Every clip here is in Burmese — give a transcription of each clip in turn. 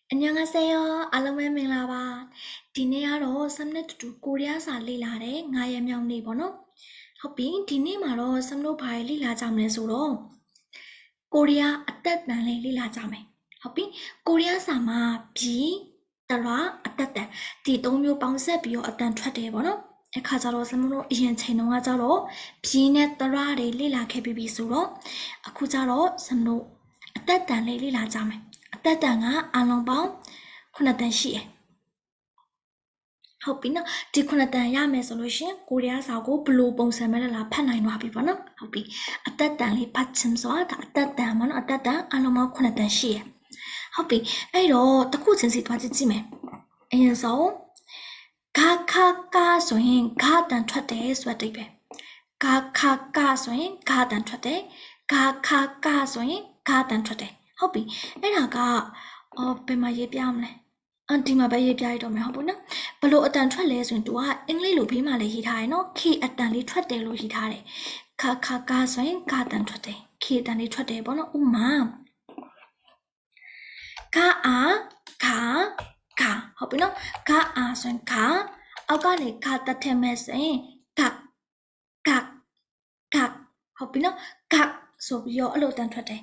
안녕하세요. 알람의 밍라바. 디네야로 3넷2 코리아사 리라래 9ရက်မြောက်နေ့ပေါ့နော်။ဟုတ်ပြီဒီနေ့မှာတော့ဆမ်တို့ဘာလေးလာကြမလဲဆိုတော့ကိုရီးယားအသက်တန်လေးလေ့လာကြမယ်။ဟုတ်ပြီကိုရီးယားစာမှာဘီတရာအသက်တန်ဒီ၃မျိုးပေါင်းဆက်ပြီးတော့အတန်ထွက်တယ်ပေါ့နော်။အခါကျတော့ဆမ်တို့အရင်ချိန်တုန်းကကျတော့ဘီနဲ့တရာတွေလေ့လာခဲ့ပြီးပြီဆိုတော့အခုကျတော့ဆမ်တို့အသက်တန်လေးလေ့လာကြမယ်။အသက်တန်ကအလုံးပေါင်း9တန်ရှိတယ်။ဟုတ်ပြီနော်ဒီ9တန်ရမယ်ဆိုလို့ရှင်ကိုရီးယားစာကိုဘလို့ပုံစံမဲ့လာဖတ်နိုင်သွားပြီပေါ့နော်ဟုတ်ပြီအသက်တန်လေးဖတ်ချင်ဆိုတာအသက်တန်မနော်အသက်တန်အလုံးပေါင်း9တန်ရှိရဟုတ်ပြီအဲ့တော့တစ်ခုချင်းစီတွားကြည့်မယ်အရင်ဆုံးဂါခါကာဆိုရင်ဂါတန်ထွက်တယ်ဆိုတဲ့ပဲဂါခါကာဆိုရင်ဂါတန်ထွက်တယ်ဂါခါကာဆိုရင်ဂါတန်ထွက်တယ်ဟုတ်ပြီအဲ့ဒါကဘယ်မှာရေးပြမလဲအန်တီမှာပဲရေးပြရတော့မယ်ဟုတ်ဘူးနော်ဘလို့အတန်ထွက်လဲဆိုရင် तू ကအင်္ဂလိပ်လိုဘေးမှာလည်းရေးထားတယ်နော် K အတန်လေးထွက်တယ်လို့ရေးထားတယ်ခါခါကာဆိုရင်ဂါတန်ထွက်တယ် K အတန်လေးထွက်တယ်ပေါ့နော်ဥမာဂါအာဂါဂါဟုတ်ပြီနော်ဂါအာဆိုရင်ဂါအောက်ကနေဂါတက်ထည့်မဲ့ဆိုရင်ဂါဂါဂါဟုတ်ပြီနော်ဂါဆိုပြီးတော့အဲ့လိုအတန်ထွက်တယ်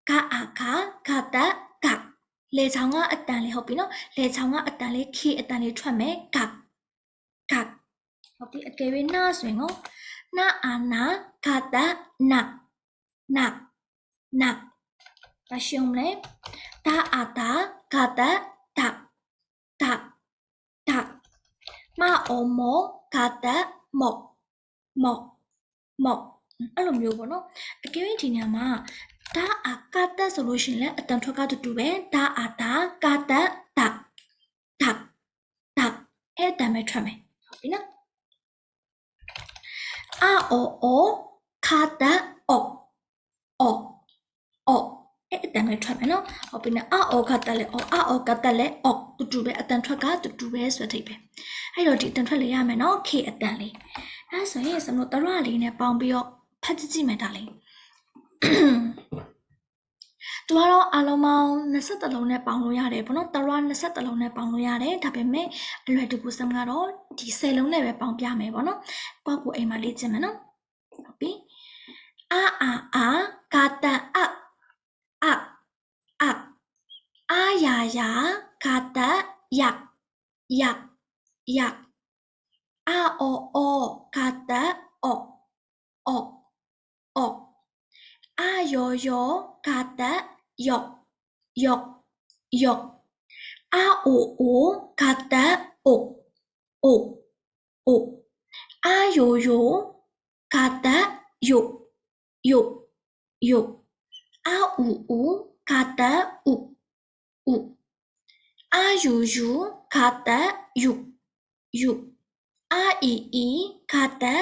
ဂါအာဂါဂါတက်ဂါလေချောင်းကအတန်လေးဟုတ်ပြီနော်လေချောင်းကအတန်လေးခီအတန်လေးထွက်မယ်ဂတ်ဂတ်ဟုတ်ပြီအကယ်၍နာဆိုရင်နော်နာအာနာဂတ်တနာနာနာဘာရှုံးလဲတာအာတာဂတ်တတာတာတာမအောမောဂတ်တမောမောမောအဲ့လိုမျိုးပေါ့နော်အကယ်၍ဒီနေရာမှာဒါအာကတ်ဆိုလို့ရှိရင်လည်းအတန်ထွက်ကတူပဲဒါအာဒါကတ်တာတာအဲ့တမ်းပဲထွက်မယ်ဟုတ်ပြီနော်အာအိုခါတာအောအဲ့တမ်းပဲထွက်မယ်နော်ဟုတ်ပြီနော်အာအိုခါတာလေအာအိုကတ်တာလေတူပဲအတန်ထွက်ကတူပဲဆိုတဲ့ပဲအဲ့တော့ဒီအတန်ထွက်လေးရမယ်နော် K အတန်လေးအဲ့ဆိုရင်စမလို့တရလေးနဲ့ပေါင်းပြီးတော့ဖတ်ကြည့်မယ်ဒါလေးသူကတော့အလုံးပေါင်း20လုံးနဲ့ပေါင်းလို့ရတယ်ပေါ့နော်တရ20လုံးနဲ့ပေါင်းလို့ရတယ်ဒါပေမဲ့အလွယ်တကူစမ်းကတော့ဒီ10လုံးနဲ့ပဲပေါင်းပြမယ်ပေါ့နော်ကိုယ့်ကိုအိမ်မှာလေ့ကျင့်မယ်နော်ဟုတ်ပြီအာကာတန်အာယာကာတယအာအိုကာတအောအာယောကာတယောအာအိုကာတအိုအာယောကာတယိုအာဥကာတဥအာယူကာတယုအာအီကာတဣ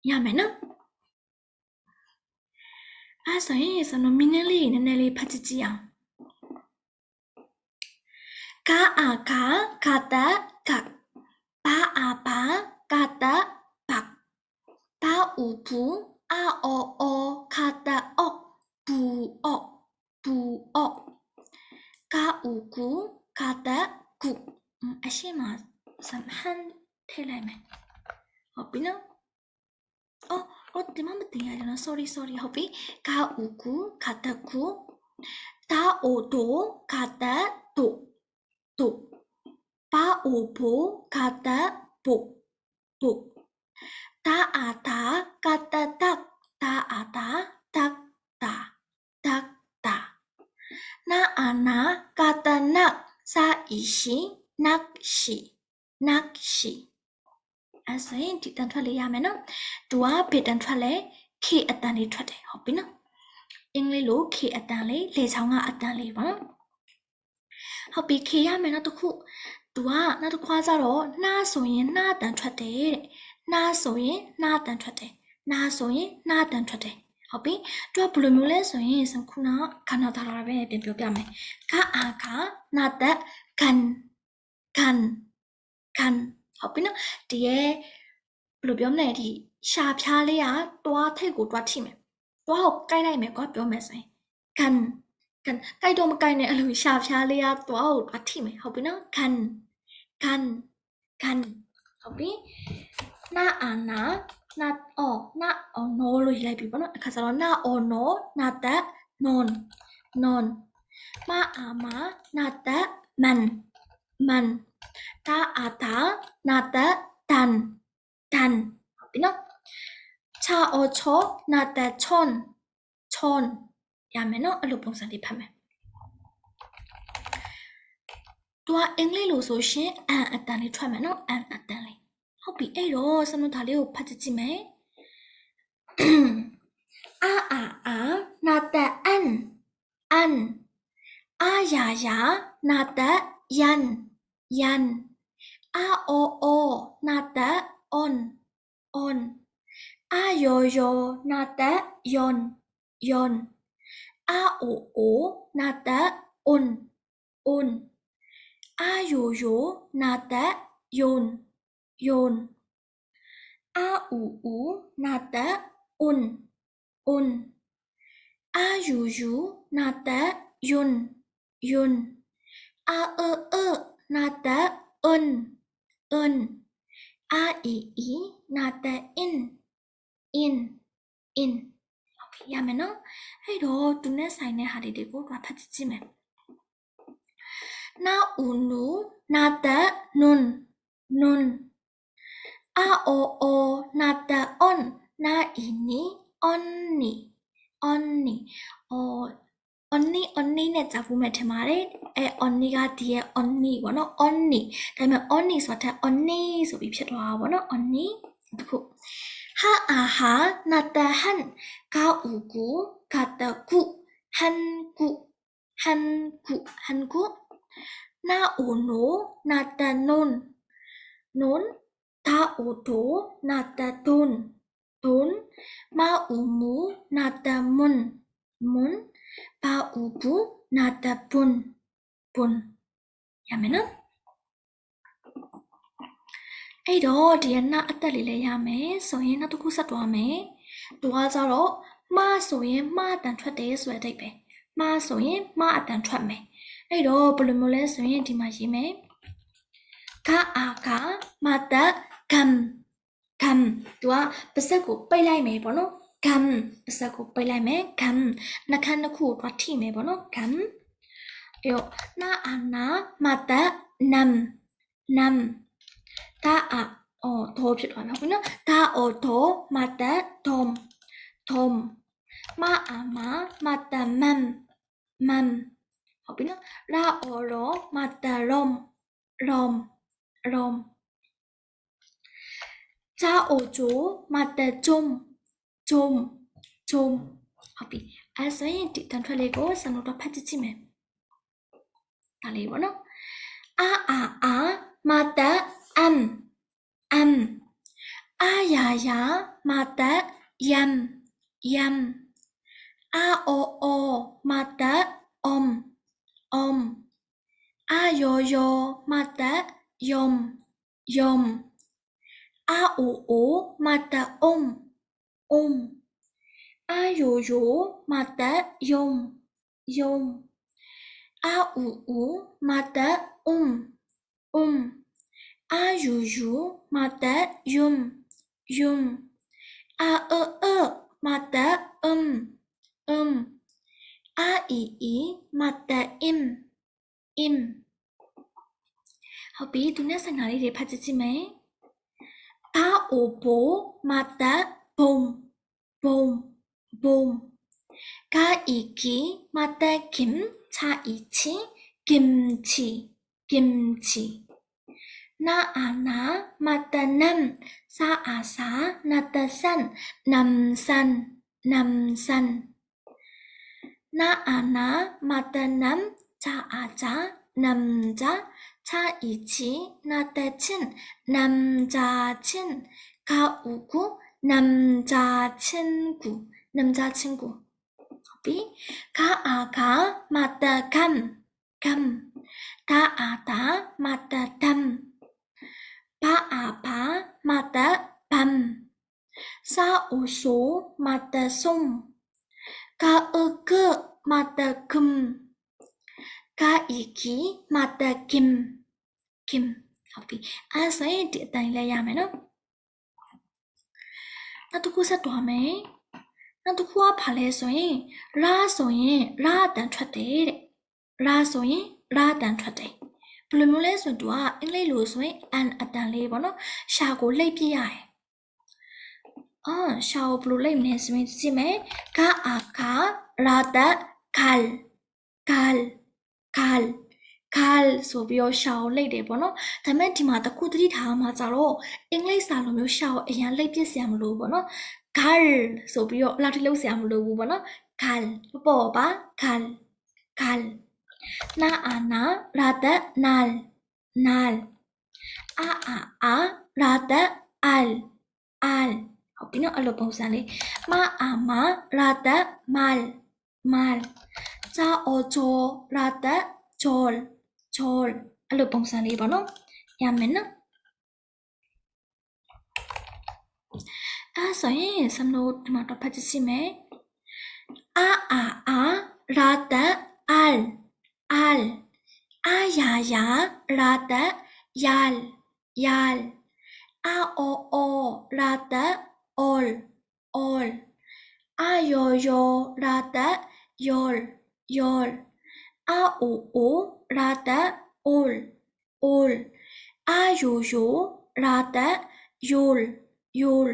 ရမယ်နော်အဲ့ဆိုရင်စနော်မင်းလေးနည်းနည်းလေးဖတ်ကြည့်အောင်ကာအာကာတကဘာအာဘာကာတဘဘာဥဘူးအာအိုကာတအောဘူးကာဥကူကာတကုအရှိမစမ်ဟန်ထဲလိုက်မယ်ဟုတ်ပြီနော်ဒီမှာမတင်ရနော် sorry ဟုတ်ပြီကာဥကူကာတကုတာအိုတိုကာတတုဘာအိုဘိုကာတပုတာအာတာကာတတက်တာအာတာတက်တာနာအာနာကာတနစာအီရှိနက်ရှိအဲ့ဆိုရင်ဒီတန်ထွက်လေးရမယ်နော်သူကဘယ်တန်ထွက်လဲ K အတန်လေးထွက်တယ်ဟုတ်ပြီနော်အင်္ဂလိပ်လို K အတန်လေးလေချောင်းကအတန်လေးပါဟုတ်ပြီ K ရမယ်နော်တခုသူကနောက်တစ်ခွာကြတော့နှာဆိုရင်နှာတန်ထွက်တယ်တဲ့နှာဆိုရင်နှာတန်ထွက်တယ်နှာဆိုရင်နှာတန်ထွက်တယ်ဟုတ်ပြီသူကဘယ်လိုမျိုးလဲဆိုရင်ခုနခဏထားတာပဲပြန်ပြောပြမယ်ခအာခနာတကန်ဟုတ်ပြီနော်ဒီရဲ့ဘယ်လိုပြောမလဲဒီရှာဖြားလေးကတွားထိတ်ကိုတွားထိမယ်တွားကိုကိုက်လိုက်မယ်ကွာပြောမယ်ဆိုရင်ကန် ကန်ကြိုက်တော့မကြိုက်နဲ့အဲ့လိုရှာဖျားလေးကတော့အထိမယ်ဟုတ်ပြီနော်ကန်ဟုတ်ပြီနာအာနာနာအော်နိုလို့ရေးလိုက်ပြီပေါ့နော်အခါကျတော့နာအော်နိုနာတက်နွန်မအာမနာတက်မန်တာအာတာနာတက်တန်ဟုတ်ပြီနော်ချာအော်ချောနာတက်ချွန်ရမယ်နော်အဲ့လိုပုံစံလေးဖတ်မယ်သူကအင်္ဂလိပ်လို့ဆိုရှင်အန်အတန်လေးထွက်မယ်နော်အန်အတန်လေးဟုတ်ပြီအဲ့တော့စနုဒါလေးကိုဖတ်ကြည့်မယ်အာနာတက်အန်အာယာနာတက်ယန်အာအောနာတက်အွန်အာယောနာတက်ယွန်အာအိုနာတက်အွန်အာယိုနာတက်ယွန်အာอูနာတက်အွန်အာယူနာတက်ယွန်အာနာတက်အွန်အာအီနာတက်အင်ဟုတ်ပြီရမယ်နော်အဲ့တော့သူနဲ့ဆိုင်တဲ့ဟာလေးတွေကိုဖတ်ကြည့်မယ်နာနူနာတက်နွန်အာအောနာတက်အွန်နာအီနီအွန်နီအွန်နီနဲ့ကြာဖို့မဲ့ထင်ပါတယ်အွန်နီကဒီရဲ့အွန်နီပေါ့နော်အွန်နီဒါပေမဲ့အွန်နီဆိုတာတဲ့အွန်နီဆိုပြီးဖြစ်သွားတာပေါ့နော်အွန်နီတခုဟာအာဟာနာတဟန်ကာဥကူကတကုဟန်ကုနာအိုနိုနာတနွန်တာအိုတိုနာတတွန်မာဥမူနာတမွန်ပါဥပူနာတပွန်ရမယ်နော်အဲ့တော့ဒီနာအသက်လေးလည်းရမယ်ဆိုရင်နောက်တစ်ခုဆက်သွားမယ်သူကကြတော့မဆိုရင်မအတန်ထွက်တယ်ဆိုတဲ့အဓိပ္ပာယ်မဆိုရင်မအတန်ထွက်မယ်အဲ့တော့ဘယ်လိုမျိုးလဲဆိုရင်ဒီမှာရေးမယ်ကအာကမတကမ်သူကပါစက်ကိုပိတ်လိုက်မယ်ပေါ့နော်ကမ်ပါစက်ကိုပိတ်လိုက်မယ်ကမ်နှခမ်းတစ်ခုကိုထိမယ်ပေါ့နော်ကမ်အဲ့တော့နာအာနာမတနမ်တာထောဖြစ်သွားမှာပေါ့နော်တာထောမတထုံမအာမတမမ်ဟုတ်ပြီနော်ရာရောမတရုံဂျာအိုဂျိုမတဂျုံဟုတ်ပြီအဲဆိုရင်ဒီတန်ထွက်လေးကိုစံလို့တော့ဖတ်ကြည့်မယ်ဒါလေးပေါ့နော်အာမတအမ်အာယာမတယမ်အာအောမတအုံအာယောမတယုံအာအိုမတအုံအာယိုမတယုံအာอูမတအုံအာယူမတယုံအာမတအာအီမတအင်ဟုတ်ပြီသူနဲ့ဆိုင်တာလေးတွေဖတ်ကြည့်မယ်ကာအိုဘိုမတဘုံကာအီကီမတခင်ချာအီချီကင်ချီနာအာနာမတနမ်စာအာစာနတဆန်နမ်ဆန်နာအာနာမတနမ်ချာအာချာနမ်ချာချာအီချီနတချင်းနမ်ချာချင်းကာဥကူနမ်ချာချင်းကူဟုတ်ပြီကာအာကာမတကမ်တာအာတာမတတမ်ပါအာပါမတပမ်စာအိုဆိုမတဆုံကာက 마다금 가이기 마다김 김ဟုတ်ပြီအဲ့ဆိုရင်ဒီအတိုင်းလဲရမယ်နော်နောက်တစ်ခုဆက်သွားမယ်နောက်တစ်ခုကဘာလဲဆိုရင်ရာဆိုရင်ရာအတန်ထွက်တယ်တဲ့ရာဆိုရင်ရာအတန်ထွက်တယ်ဘယ်လိုမျိုးလဲဆိုတော့သူကအင်္ဂလိပ်လိုဆိုရင် an အတန်လေးပေါ့နော်ရှာကိုလှိပ်ပြရတယ်ရှာကိုဘယ်လိုလှိပ်မလဲဆိုရင်ကြည့်မယ်ကအာကရာတခါလ်ခါလ်ခါလ်ခါလ်ဆိုပြီးတော့ရှာကိုလှိပ်တယ်ပေါ့နော်ဒါပေမဲ့ဒီမှာတစ်ခုသတိထားမှာကြတော့အင်္ဂလိပ်စာလိုမျိုးရှာကိုအရင်လှိပ်ပြစရာမလိုဘူးပေါ့နော်ခါလ်ဆိုပြီးတော့အလောက်ထိလှုပ်စရာမလိုဘူးပေါ့နော်ခါလ်ပေါ်ပါခါလ်ခါလ်နာအာနာရာတနာလ်နာလ်အာအာရာတအလ်အလ်ဟုတ်ပြီနော်အဲ့လိုပုံစံလေးမအာမရာတမလ်မလ်ဂျာအိုဂျိုရာတဂျိုလ်ဂျိုလ်အဲ့လိုပုံစံလေးပေါ့နော်ရမယ်နော်အဲ့ဆိုရင်စမလို့ဒီမှာတော့ဖတ်ကြည့်မယ်အာရာတအလ်အလ်အာယာရာတယလ်ယလ်အာအိုရာတall all ayo rata yol yol au rata all ayo rata yol yol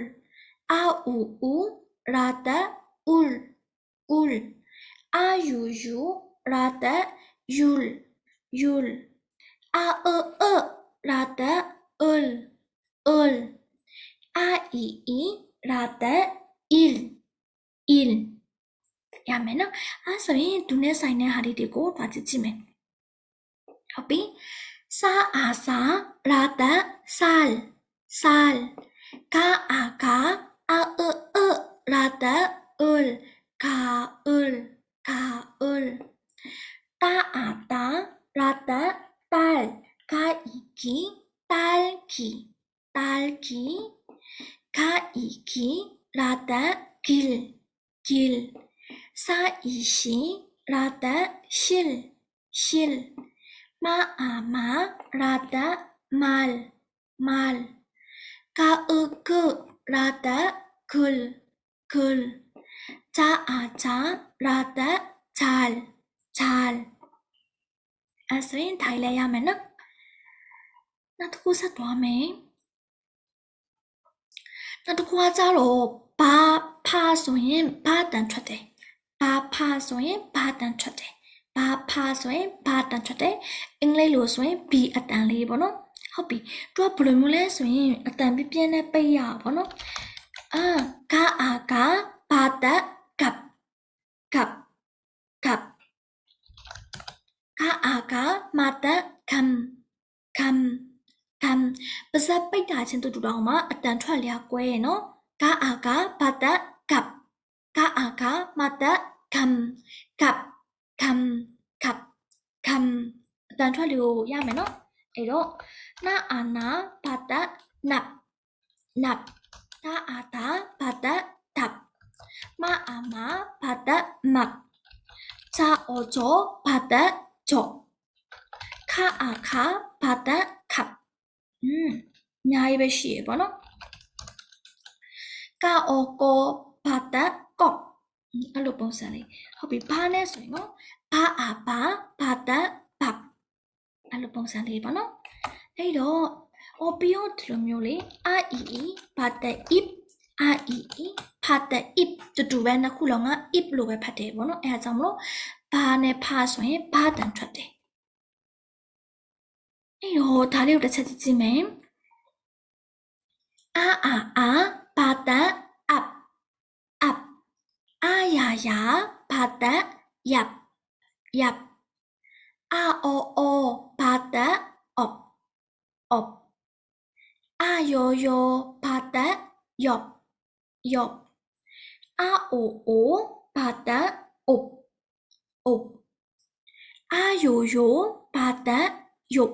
au rata ul ayo rata yul yul rata ul aiရာတil ရမယ်နော်အဲ့ဆိုရင်သူနဲ့ဆိုင်တဲ့ဟာလေးတွေကိုပါကြည့်ကြည့်မယ်ဟုတ်ပြီစာအာစာရာတဆာလ်ဆာလ်ကာအာကာရာတulကာulတာအာတာရာတtalကာiki talki Kaiki rata gil saishi rata shil maama rata mal kauku rata kul cha rata chalအဲ့ဆိုရင်ထိုင်လိုက်ရမယ်နော်နောက်တစ်ခုဆက်သွားမယ်နောက်တစ်ခုကကြတော့ဘာဖာဆိုရင်ဘာတန်ထွက်တယ်ဘာဖာဆိုရင်ဘာတန်ထွက်တယ်ဘာဖာဆိုရင်ဘာတန်ထွက်တယ်အင်္ဂလိပ်လိုဆိုရင် b အတန်လေးပေါ့နော်ဟုတ်ပြီသူကဘယ်လိုမျိုးလဲဆိုရင်အတန်ပြပြနဲ့ပိတ်ရပါပေါ့နော်ကာအာကာဘာတကပ်ကာအာကာမာတከምပါစပ်ပိတ်တာချင်းတူတောင်မှအတန်ထွက်လျာကွဲရနော်ကာအာကာဘာတကပ်ကာအာကာမာတከምကပ်အတန်ထွက်လို့ရမယ်နော်အဲ့တော့နာအာနာဘာတနပ်တာအာတာဘာတတပ်မအာမဘာတမပ်ချာအိုဂျိုဘာတဂျိုခါအာခါဘာတခပ်အများကြီးပဲရှိရပေါ့နော်ကာအိုကိုဘာတကော့အဲ့လိုပုံစံလေးဟုတ်ပြီဘာနဲ့ဆိုရင်နော်ဘာအာဘာတဘပ်အဲ့လိုပုံစံလေးပေါ့နော်အဲ့တော့ပြီးတော့ဒီလိုမျိုးလေးအာအီဘာတ if အာအီဘာတ if တူပဲနှစ်ခုလုံးက if လို့ပဲဖတ်တယ်ပေါ့နော်အဲ့ဒါကြောင့်မလို့ဘာနဲ့ဖာဆိုရင်ဘာတန်ထွက်တယ်အဲ့တော့ဒါလေးကိုတစ်ချက်ကြည့်မယ်အာဘာတ up အာယာဘာတ yap အာအိုဘာတ op အာယိုဘာတ yop အာအိုဘာတ up အာယိုဘာတ yup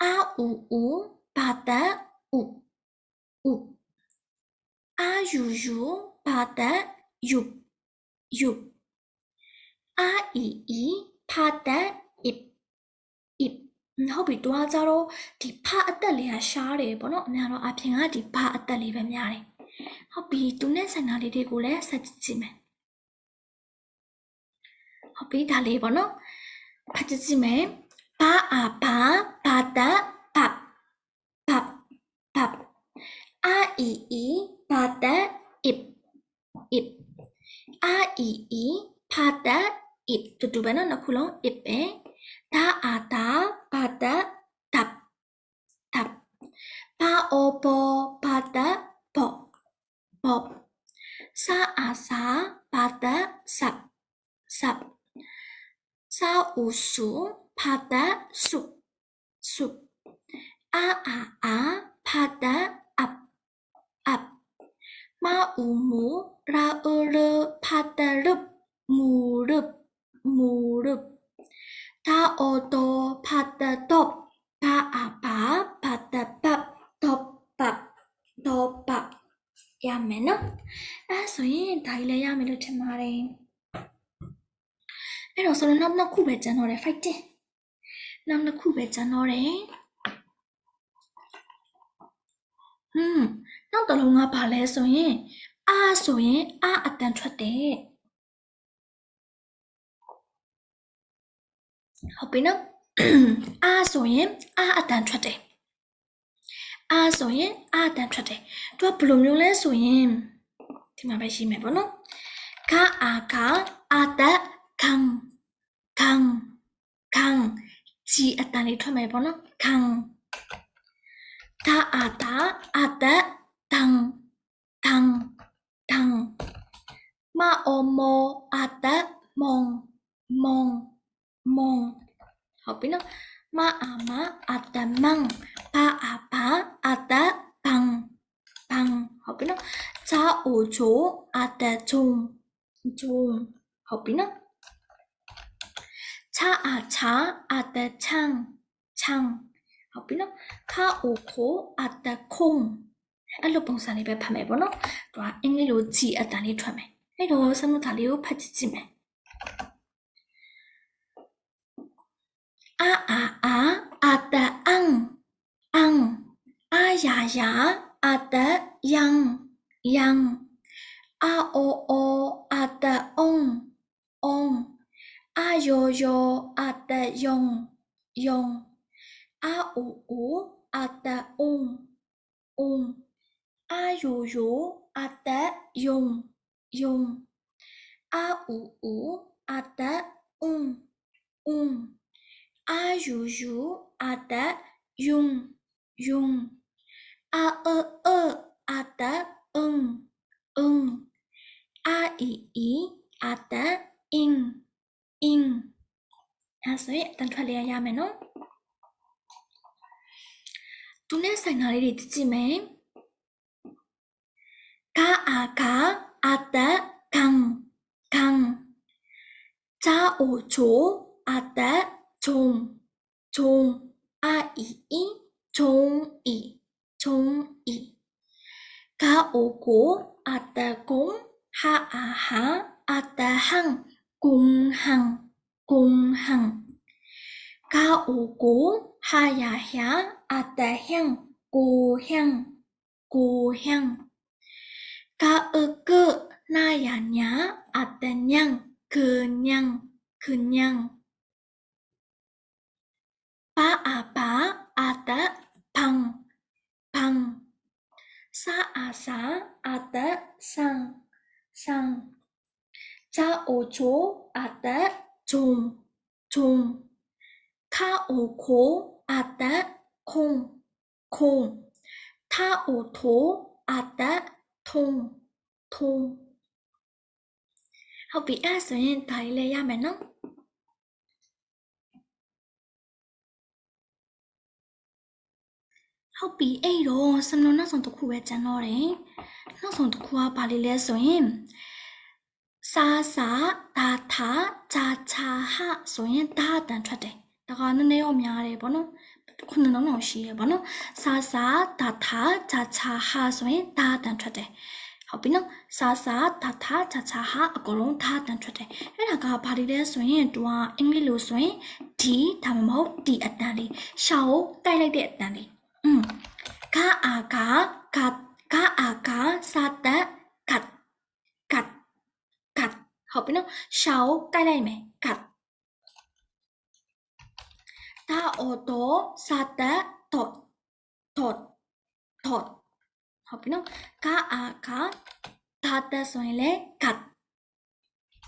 အာအူဘာတ up အာယူဘာတ yup yup a i i ဖာတက် ip ip ဟုတ်ပြီတွားကြတော့ဒီဖာအသက်လေးကရှားတယ်ပေါ့နော်အများတော့အပြင်ကဒီဖာအသက်လေးပဲများတယ်ဟုတ်ပြီသူနဲ့ဆိုင်တာလေးတွေကိုလည်းဆက်ကြည့်မယ်ဟုတ်ပြီဒါလေးပေါ့နော်ဖတ်ကြည့်မယ်ဘာအာဘာဘာတက်ဘပ်ဘပ်ဘပ်အာအီအီဘာတက် ip ip အာအီအီဖာတက် ip တူပဲနော်နှစ်ခုလုံး ip ပဲဒါအာဒါဘာတက်တပ်တပ်ဘာအိုဘောဘာတက်ဘောဘောစာအာစာဘာတက်ဆပ်ဆပ်စာအူစုဘာတက်စုစုအာအာအာဘာတက်အပ်အပ်မာအူမူရာအူရဘာတက်ရုပ်မူရုပ်မူရုပ်ဒါအိုတိုဘာတက်တော့ဒါအာဘာဘာတက်ပတ်တော့ပတ်တော့ပတ်ရမယ်နော်အဲဆိုရင်ဒါကြီးလည်းရမယ်လို့ထင်ပါတယ်အဲ့တော့ဆိုတော့နောက်ခုပဲကျန်တော့တယ် fighting နောက်တစ်ခုပဲကျန်တော့တယ်နောက်တစ်လုံးကဘာလဲဆိုရင်ဆိုရင်အတန်ထွက်တယ်ဟုတ်ပြီနော်ဆိုရင်အတန်ထွက်တယ်ဆိုရင်အတန်ထွက်တယ်သူကဘယ်လိုမျိုးလဲဆိုရင်ဒီမှာပဲရှိမယ်ပေါ့နော်ကအတက်ခံကြီးအတန်လေးထွက်မယ်ပေါ့နော်ခံဒါအတက်တန်မအိုမောအတက်မုံဟုတ်ပြီနော်မအာမအတက်မန်ဘာအာဘာအတက်ဘန်ဟုတ်ပြီနော်ဇာအိုချိုအတက်ဂျုံဟုတ်ပြီနော်ချာအအတက်ချန်းဟုတ်ပြီနော်ခါအိုခိုအတက်ခုံအဲ့လိုပုံစံလေးပဲဖတ်မယ်ပေါ့နော်သူကအင်္ဂလိပ်လိုဂျီအတန်လေးထွက်မယ်အဲ့တော့စမသားလေးကိုဖတ်ကြည့်မယ်အတက်အန်အာယာအတက်ယန်အိုအတက်အုံအာယိုအတက်ယုံအာအူအတက်အုံအာယိုအတက်ယုံအာအူအတက်အုံအာယိုအတက်ယုံအာအတက်အုံအာအီအတက်အင်းအဲ့ဆိုရင်တန်ထွက်လေးရမယ်နော်သူနဲ့ဆိုင်တာလေးတွေကြည့်မယ်ကအတက်ကန်ဂျာအိုချိုအတက်ဂျုံအာအီဂျုံအီကာအိုကိုအတက်ကုံဟာအာဟာအတက်ဟန်ကုံဟန်ကာအိုကိုဟာယာဟျာအတက်ဟန်ကိုဟန်ကာကနာယာညာအတက်ညံគឺညံဘာအာဘာအတက်ဖန်စာအာစာအတက်ဆန်ဂျာအိုချိုအတက်ဂျုံခါအိုခိုအတက်ခုံထာအိုထိုအတက်ထုံဟုတ်ပြီအဲ့ဆိုရင်ဒါလေးလည်းရမယ်နော်ဟုတ်ပြီအဲ့တော့စမလို့နောက်ဆုံးတစ်ခုပဲကျန်တော့တယ်နောက်ဆုံးတစ်ခုကဘာလေးလဲဆိုရင်စာဒါထာဂျာချာဟဆိုရင်ဒါအတန်ထွက်တယ်ဒါကနည်းနည်းတော့များတယ်ပေါ့နော်ခုနတော့ရှိရပေါ့နော်စာဒါထာဂျာချာဟဆိုရင်ဒါအတန်ထွက်တယ် ဟုတ်ပြီနော်စာသာချာချာဟာအကုန်လုံးထားတန်ထွက်တယ်အဲ့ဒါကဘာတွေလဲဆိုရင်သူကအင်္ဂလိပ်လိုဆိုရင်ဒီဒါမှမဟုတ်ဒီအတန်လေးရှာကိုတိုက်လိုက်တဲ့အတန်လေးဂအာဂစာတန်ကတ်ဟုတ်ပြီနော်ရှာကိုတိုက်လိုက်မယ်ကတ်ဒါအော်တော့စာတန်တော့ဟုတ်ပြီနော်ဂအာဂသာတဆိုရင်လေကတ်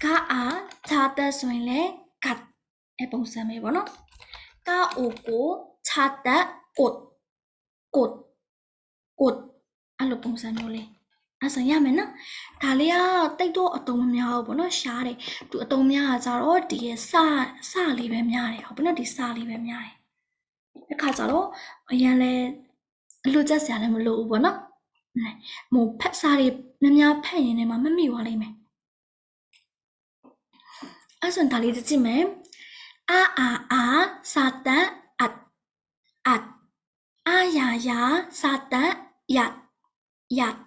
ဂအာသာတဆိုရင်လေကတ်အပုံစံမျိုးပေါ့နော်ဂအိုကိုချာတကုတ်အဲ့လိုပုံစံမျိုးလေးအဲ့ဆိုရမယ်နော်ဒါလေးကတိတ်တော့အတုံးမများဘူးပေါ့နော်ရှားတယ်သူအတုံးများကြတော့ဒီရဲ့စလေးပဲများတယ်ဟုတ်ပြီနော်ဒီစလေးပဲများတယ်အခါကျတော့အရင်လဲအလိုချက်စရာလည်းမလိုဘူးပေါ့နော်မို့ဖက်စားတွေများဖက်ရင်လည်းမမိသွားလိမ့်မယ်အဲ့ဆိုဒါလေးကြည့်မယ်အာစာတန်အတ်အာယာစာတန်ယတ်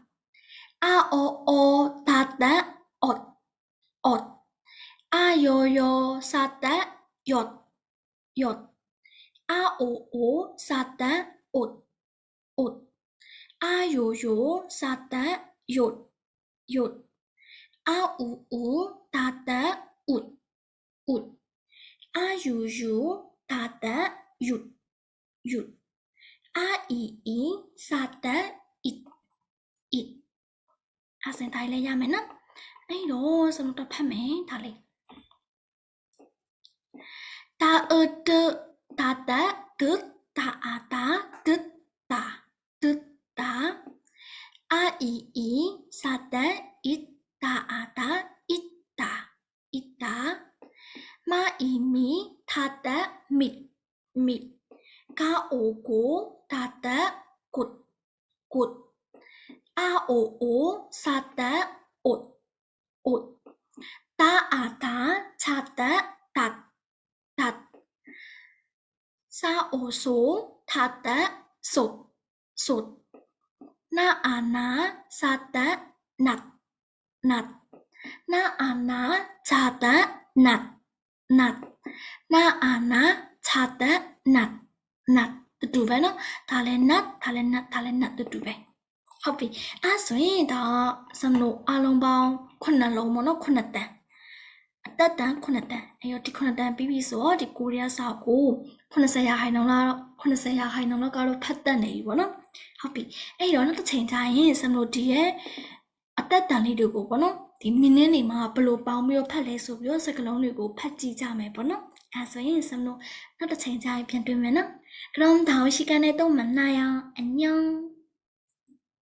အာအောသာတန်အော့အာယောစာတန်ယော့အာအိုစာတန်အို့အာယိုစာတန်ယို့အာอูသာတန်ဥดအာယူသာတန်ယုတ်အာအီစာတန်ဣအစင်တိုင်းလဲရမယ်နော်အဲ့တော့စလုံးတော့ဖတ်မယ်ဒါလေးတာတသာတန်ตึ๊ดတာအာတာตึ๊ดတာအာအီစာတန်ဣတာအာတာဣတာမာအီမီသာတန်မစ်ကာအိုကိုသာတန်กุดအာအိုစာတန်အို့တာအာတာချာတန်တတ်စာအိုဆိုသာတန်สุดနာအာနာစာတန်နတ်နာအာနာချာတန်နတ်နာအာနာချာတန်နတ်တူပဲနော်ဒါလည်းနတ်တူပဲဟုတ်ပြီအဲ့ဆိုရင်ဒါစမလို့အလုံးပေါင်း9လုံးပေါ့နော်9တန်အသက်တန်9တန်အဲ့တော့ဒီ9တန်ပြီးပြီဆိုတော့ဒီကိုရီးယားစာကို90%လောက်ကတော့ဖတ်တတ်နေပြီပေါ့နော်ဟုတ်ပြီအဲ့တော့နောက်တစ်ချိန်ကျရင်စမလို့ဒီရဲ့အသက်တန်လေးတွေကိုပေါ့နော်ဒီမင်းင်းတွေမှာဘလို့ပေါင်းပြီးတော့ဖတ်လဲဆိုပြီးတော့စကားလုံးတွေကိုဖတ်ကြည့်ကြမယ်ပေါ့နော်အဲ့ဆိုရင်စမလို့နောက်တစ်ချိန်ကျရင်ပြန်တွေ့မယ်နော်그럼 다음 시간에 또 만나요. 안녕.